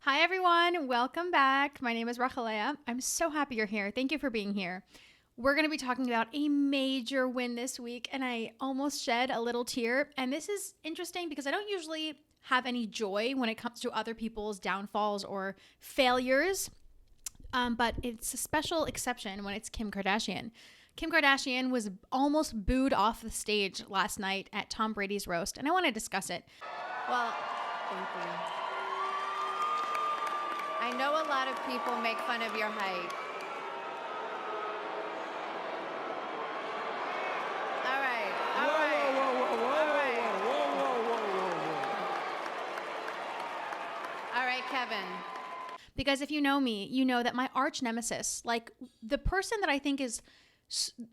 Hi, everyone. Welcome back. My name is Rachalea. I'm so happy you're here. Thank you for being here. We're going to be talking about a major win this week, and I almost shed a little tear. And this is interesting because I don't usually have any joy when it comes to other people's downfalls or failures, but it's a special exception when it's Kim Kardashian. Kim Kardashian was almost booed off the stage last night at Tom Brady's roast, and I want to discuss it. Well, thank you. I know a lot of people make fun of your height. All right. All right, Kevin. Because if you know me, you know that my arch nemesis, like the person that I think is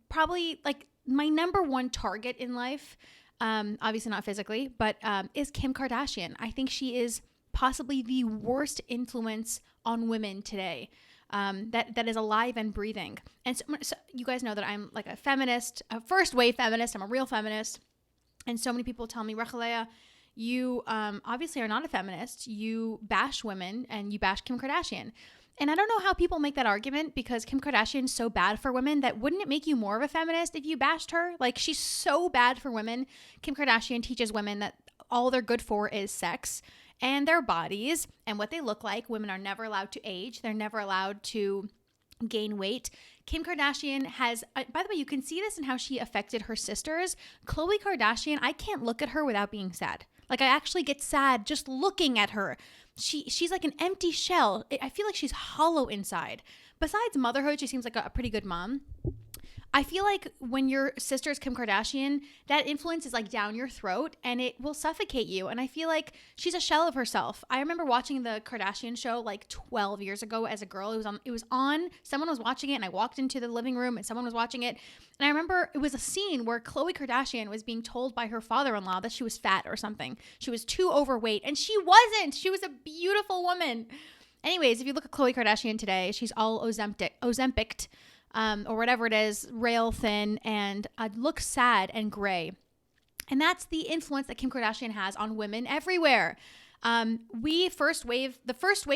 probably like my number one target in life, obviously not physically, but is Kim Kardashian. I think she is possibly the worst influence on women today that is alive and breathing. And so you guys know that I'm like a feminist, a first wave feminist. I'm a real feminist. And so many people tell me, Rachalea, you obviously are not a feminist. You bash women and you bash Kim Kardashian. And I don't know how people make that argument because Kim Kardashian is so bad for women that wouldn't it make you more of a feminist if you bashed her? Like she's so bad for women. Kim Kardashian teaches women that all they're good for is sex and their bodies and what they look like. Women are never allowed to age. They're never allowed to gain weight. Kim Kardashian has, by the way, you can see this in how she affected her sisters. Khloe Kardashian, I can't look at her without being sad. Like I actually get sad just looking at her. She's like an empty shell. I feel like she's hollow inside. Besides motherhood, she seems like a pretty good mom. I feel like when your sister is Kim Kardashian, that influence is like down your throat and it will suffocate you. And I feel like she's a shell of herself. I remember watching the Kardashian show like 12 years ago as a girl. It was on, someone was watching it and I walked into the living room and someone was watching it. And I remember it was a scene where Khloe Kardashian was being told by her father-in-law that she was fat or something. She was too overweight and she wasn't. She was a beautiful woman. Anyways, if you look at Khloe Kardashian today, she's all Ozempic'd. Or whatever it is, rail thin, and looks sad and gray. And that's the influence that Kim Kardashian has on women everywhere. First wave feminists,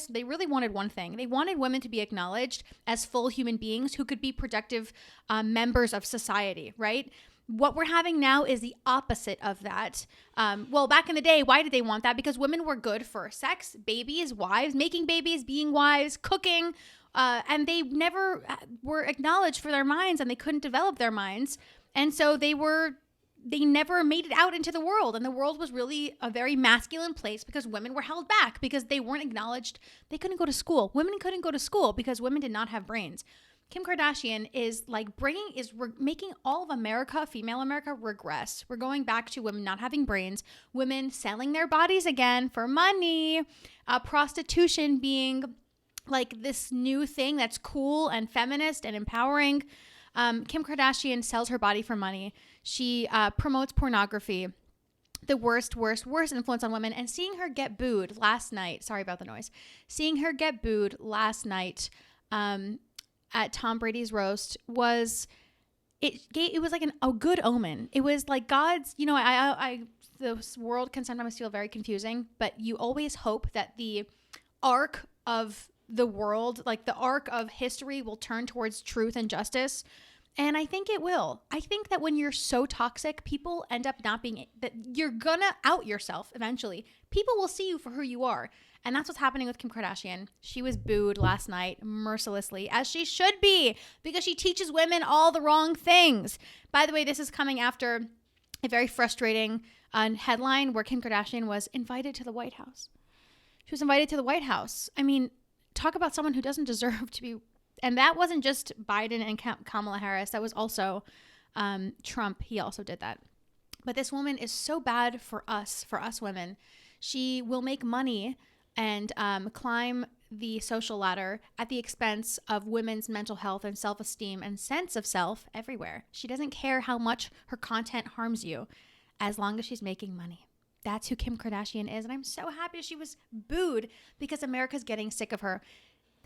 they really wanted one thing. They wanted women to be acknowledged as full human beings who could be productive members of society, right? What we're having now is the opposite of that. Well, back in the day, why did they want that? Because women were good for sex, babies, wives, making babies, being wives, cooking, and they never were acknowledged for their minds and they couldn't develop their minds. And so they never made it out into the world. And the world was really a very masculine place because women were held back because they weren't acknowledged. They couldn't go to school. Women couldn't go to school because women did not have brains. Kim Kardashian is like making all of America, female America, regress. We're going back to women not having brains, women selling their bodies again for money, prostitution being like this new thing that's cool and feminist and empowering. Kim Kardashian sells her body for money. She promotes pornography. The worst influence on women. And seeing her get booed last night, sorry about the noise, seeing her get booed last night at Tom Brady's roast was like a good omen. It was like God's, the world can sometimes feel very confusing, but you always hope that the arc of the world, like the arc of history, will turn towards truth and justice. And I think it will. I think that when you're so toxic, people end up not being, that you're gonna out yourself eventually. People will see you for who you are. And that's what's happening with Kim Kardashian. She was booed last night mercilessly, as she should be, because she teaches women all the wrong things. By the way, this is coming after a very frustrating headline where Kim Kardashian was invited to the White House. She was invited to the White House. I mean, talk about someone who doesn't deserve to be. And that wasn't just Biden and Kamala Harris. That was also Trump. He also did that. But this woman is so bad for us women. She will make money and climb the social ladder at the expense of women's mental health and self-esteem and sense of self everywhere. She doesn't care how much her content harms you as long as she's making money. That's who Kim Kardashian is. And I'm so happy she was booed because America's getting sick of her.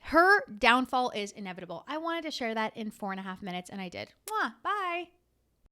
Her downfall is inevitable. I wanted to share that in 4.5 minutes and I did. Mwah, bye.